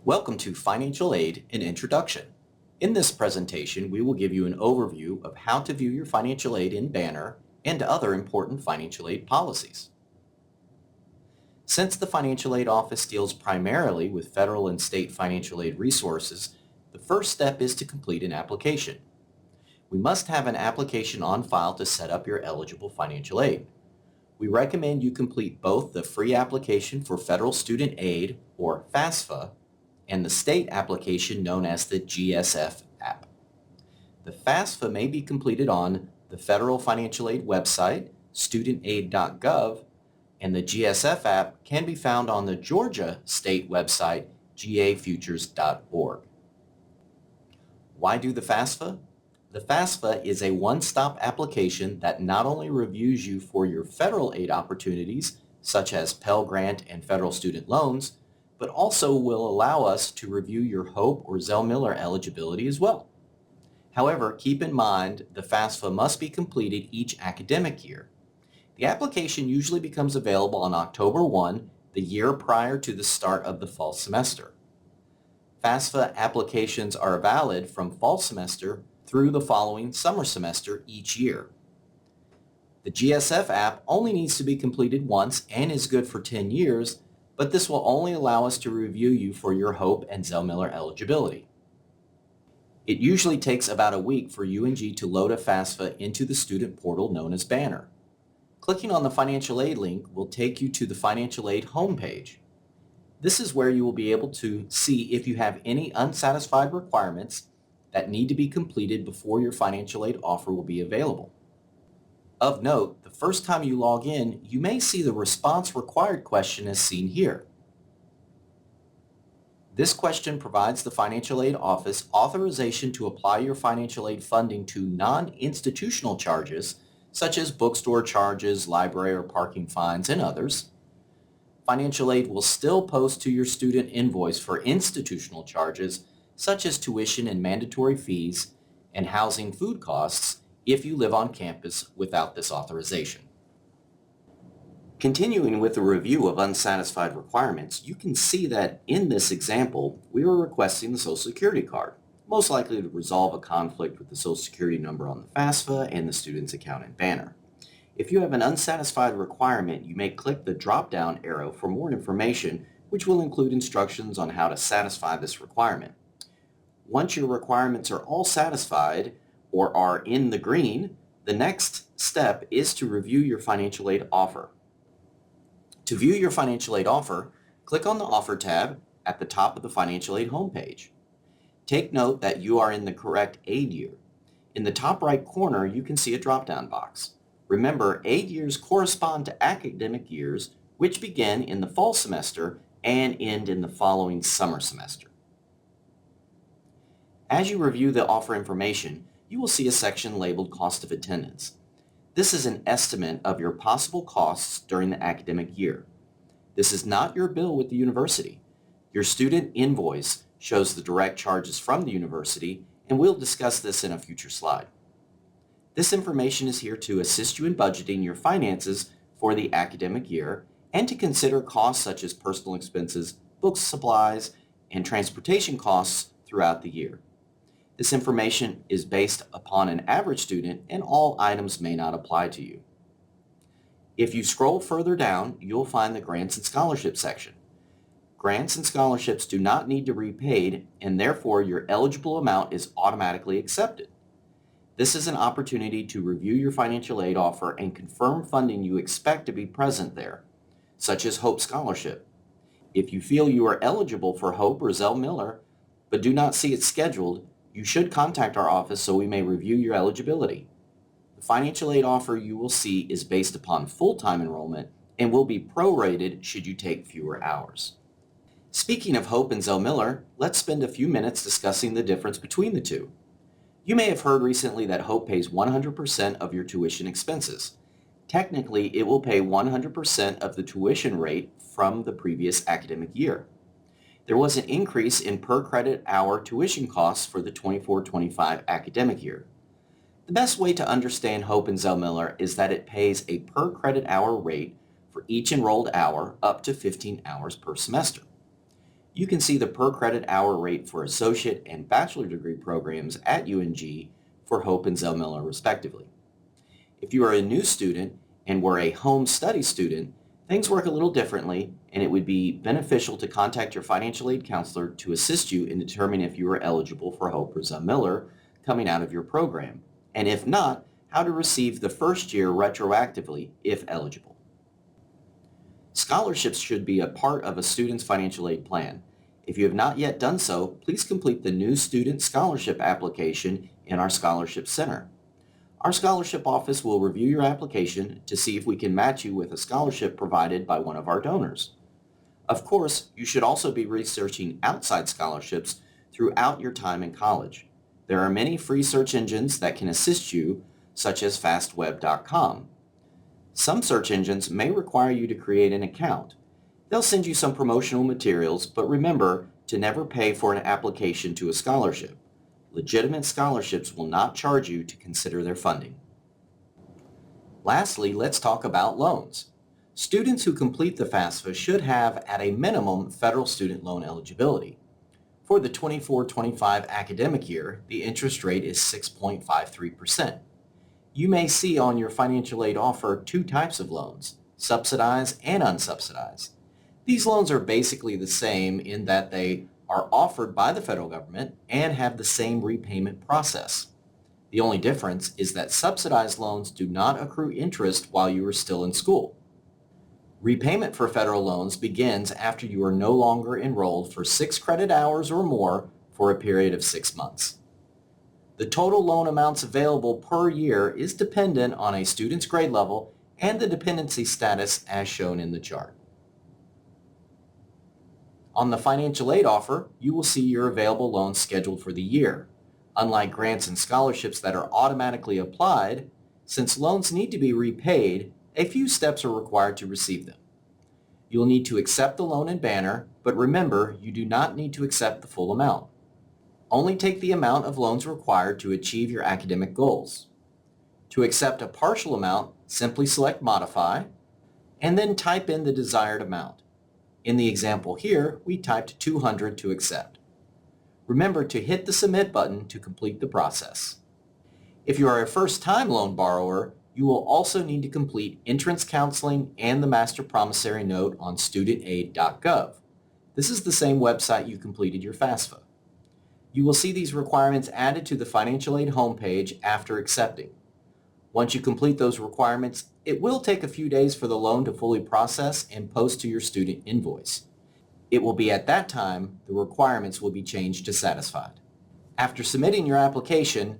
Welcome to Financial Aid, an Introduction. In this presentation, we will give you an overview of how to view your financial aid in Banner and other important financial aid policies. Since the Financial Aid Office deals primarily with federal and state financial aid resources, the first step is to complete an application. We must have an application on file to set up your eligible financial aid. We recommend you complete both the free application for Federal Student Aid, or FAFSA, and the state application known as the GSF app. The FAFSA may be completed on the Federal Financial Aid website, studentaid.gov, and the GSF app can be found on the Georgia state website, gafutures.org. Why do the FAFSA? The FAFSA is a one-stop application that not only reviews you for your federal aid opportunities, such as Pell Grant and federal student loans, but also will allow us to review your HOPE or Zell Miller eligibility as well. However, keep in mind the FAFSA must be completed each academic year. The application usually becomes available on October 1, the year prior to the start of the fall semester. FAFSA applications are valid from fall semester through the following summer semester each year. The GSF app only needs to be completed once and is good for 10 years, but this will only allow us to review you for your HOPE and Zell Miller eligibility. It usually takes about a week for UNG to load a FAFSA into the student portal known as Banner. Clicking on the financial aid link will take you to the financial aid homepage. This is where you will be able to see if you have any unsatisfied requirements that need to be completed before your financial aid offer will be available. Of note, the first time you log in, you may see the response required question as seen here. This question provides the Financial Aid Office authorization to apply your financial aid funding to non-institutional charges, such as bookstore charges, library or parking fines, and others. Financial aid will still post to your student invoice for institutional charges, such as tuition and mandatory fees, and housing food costs, if you live on campus without this authorization. Continuing with the review of unsatisfied requirements, you can see that in this example, we are requesting the Social Security card, most likely to resolve a conflict with the Social Security number on the FAFSA and the student's account in Banner. If you have an unsatisfied requirement, you may click the drop-down arrow for more information, which will include instructions on how to satisfy this requirement. Once your requirements are all satisfied, or are in the green, the next step is to review your financial aid offer. To view your financial aid offer, click on the Offer tab at the top of the financial aid homepage. Take note that you are in the correct aid year. In the top right corner, you can see a drop-down box. Remember, aid years correspond to academic years which begin in the fall semester and end in the following summer semester. As you review the offer information, you will see a section labeled Cost of Attendance. This is an estimate of your possible costs during the academic year. This is not your bill with the university. Your student invoice shows the direct charges from the university, and we'll discuss this in a future slide. This information is here to assist you in budgeting your finances for the academic year and to consider costs such as personal expenses, books, supplies, and transportation costs throughout the year. This information is based upon an average student, and all items may not apply to you. If you scroll further down, you'll find the Grants and Scholarships section. Grants and scholarships do not need to be repaid, and therefore your eligible amount is automatically accepted. This is an opportunity to review your financial aid offer and confirm funding you expect to be present there, such as HOPE Scholarship. If you feel you are eligible for HOPE or Zell Miller, but do not see it scheduled, you should contact our office so we may review your eligibility. The financial aid offer you will see is based upon full-time enrollment and will be prorated should you take fewer hours. Speaking of HOPE and Zell Miller, let's spend a few minutes discussing the difference between the two. You may have heard recently that HOPE pays 100% of your tuition expenses. Technically, it will pay 100% of the tuition rate from the previous academic year. There was an increase in per credit hour tuition costs for the 24-25 academic year. The best way to understand HOPE and Zell Miller is that it pays a per credit hour rate for each enrolled hour up to 15 hours per semester. You can see the per credit hour rate for associate and bachelor degree programs at UNG for Hope and Zell Miller respectively. If you are a new student and were a home study student, things work a little differently, and it would be beneficial to contact your financial aid counselor to assist you in determining if you are eligible for Hope or Zell Miller coming out of your program, and if not, how to receive the first year retroactively if eligible. Scholarships should be a part of a student's financial aid plan. If you have not yet done so, please complete the new student scholarship application in our Scholarship Center. Our scholarship office will review your application to see if we can match you with a scholarship provided by one of our donors. Of course, you should also be researching outside scholarships throughout your time in college. There are many free search engines that can assist you, such as fastweb.com. Some search engines may require you to create an account. They'll send you some promotional materials, but remember to never pay for an application to a scholarship. Legitimate scholarships will not charge you to consider their funding. Lastly, let's talk about loans. Students who complete the FAFSA should have at a minimum federal student loan eligibility. For the 24-25 academic year, the interest rate is 6.53%. You may see on your financial aid offer two types of loans, subsidized and unsubsidized. These loans are basically the same in that they are offered by the federal government and have the same repayment process. The only difference is that subsidized loans do not accrue interest while you are still in school. Repayment for federal loans begins after you are no longer enrolled for 6 credit hours or more for a period of 6 months. The total loan amounts available per year is dependent on a student's grade level and the dependency status as shown in the chart. On the financial aid offer, you will see your available loans scheduled for the year. Unlike grants and scholarships that are automatically applied, since loans need to be repaid, a few steps are required to receive them. You'll need to accept the loan and banner, but remember, you do not need to accept the full amount. Only take the amount of loans required to achieve your academic goals. To accept a partial amount, simply select Modify, and then type in the desired amount. In the example here, we typed 200 to accept. Remember to hit the Submit button to complete the process. If you are a first-time loan borrower, you will also need to complete entrance counseling and the master promissory note on studentaid.gov. This is the same website you completed your FAFSA. You will see these requirements added to the financial aid homepage after accepting. Once you complete those requirements, it will take a few days for the loan to fully process and post to your student invoice. It will be at that time the requirements will be changed to satisfied. After submitting your application,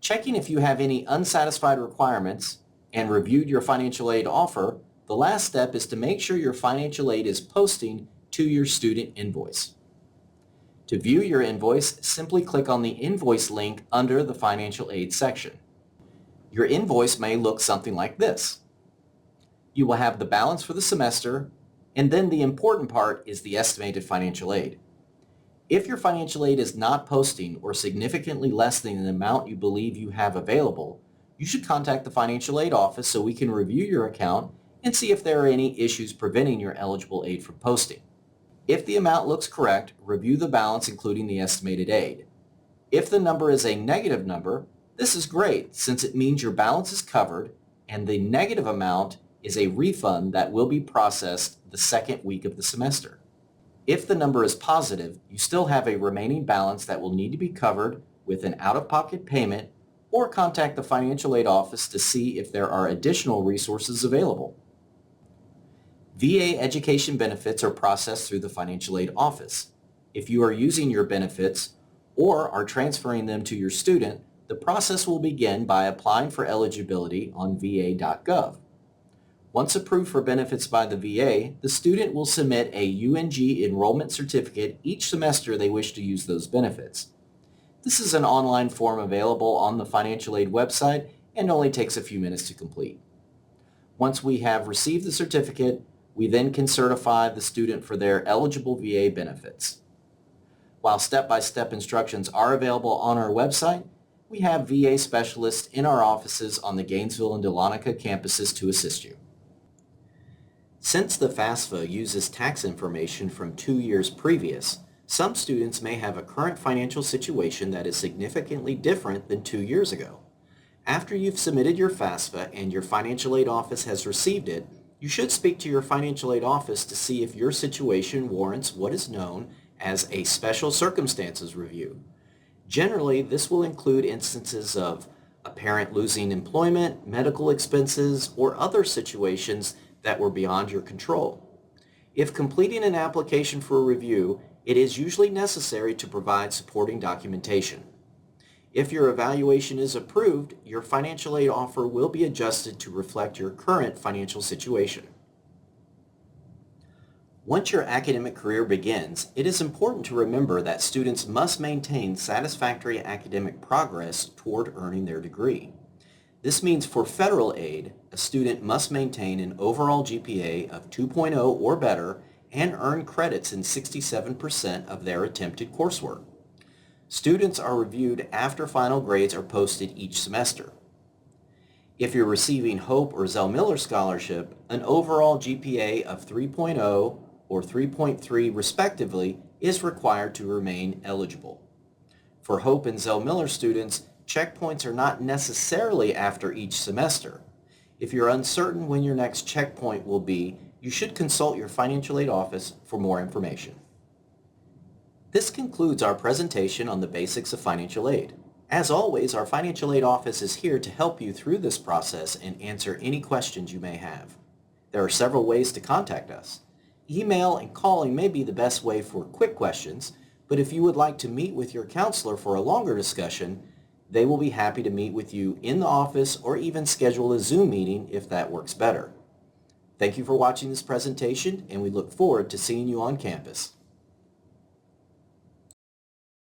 checking if you have any unsatisfied requirements, and reviewed your financial aid offer, the last step is to make sure your financial aid is posting to your student invoice. To view your invoice, simply click on the invoice link under the financial aid section. Your invoice may look something like this. You will have the balance for the semester, and then the important part is the estimated financial aid. If your financial aid is not posting or significantly less than the amount you believe you have available, you should contact the financial aid office so we can review your account and see if there are any issues preventing your eligible aid from posting. If the amount looks correct, review the balance including the estimated aid. If the number is a negative number, this is great since it means your balance is covered and the negative amount is a refund that will be processed the second week of the semester. If the number is positive, you still have a remaining balance that will need to be covered with an out-of-pocket payment or contact the financial aid office to see if there are additional resources available. VA education benefits are processed through the financial aid office. If you are using your benefits or are transferring them to your student, the process will begin by applying for eligibility on va.gov. Once approved for benefits by the VA, the student will submit a UNG enrollment certificate each semester they wish to use those benefits. This is an online form available on the financial aid website and only takes a few minutes to complete. Once we have received the certificate, we then can certify the student for their eligible VA benefits. While step-by-step instructions are available on our website, we have VA specialists in our offices on the Gainesville and Dahlonega campuses to assist you. Since the FAFSA uses tax information from 2 years previous, some students may have a current financial situation that is significantly different than 2 years ago. After you've submitted your FAFSA and your financial aid office has received it, you should speak to your financial aid office to see if your situation warrants what is known as a special circumstances review. Generally, this will include instances of a parent losing employment, medical expenses, or other situations that were beyond your control. If completing an application for a review, it is usually necessary to provide supporting documentation. If your evaluation is approved, your financial aid offer will be adjusted to reflect your current financial situation. Once your academic career begins, it is important to remember that students must maintain satisfactory academic progress toward earning their degree. This means for federal aid, a student must maintain an overall GPA of 2.0 or better and earn credits in 67% of their attempted coursework. Students are reviewed after final grades are posted each semester. If you're receiving Hope or Zell Miller Scholarship, an overall GPA of 3.0 or 3.3 respectively is required to remain eligible. For Hope and Zell Miller students, checkpoints are not necessarily after each semester. If you're uncertain when your next checkpoint will be, you should consult your financial aid office for more information. This concludes our presentation on the basics of financial aid. As always, our financial aid office is here to help you through this process and answer any questions you may have. There are several ways to contact us. Email and calling may be the best way for quick questions, but if you would like to meet with your counselor for a longer discussion, they will be happy to meet with you in the office or even schedule a Zoom meeting if that works better. Thank you for watching this presentation, and we look forward to seeing you on campus.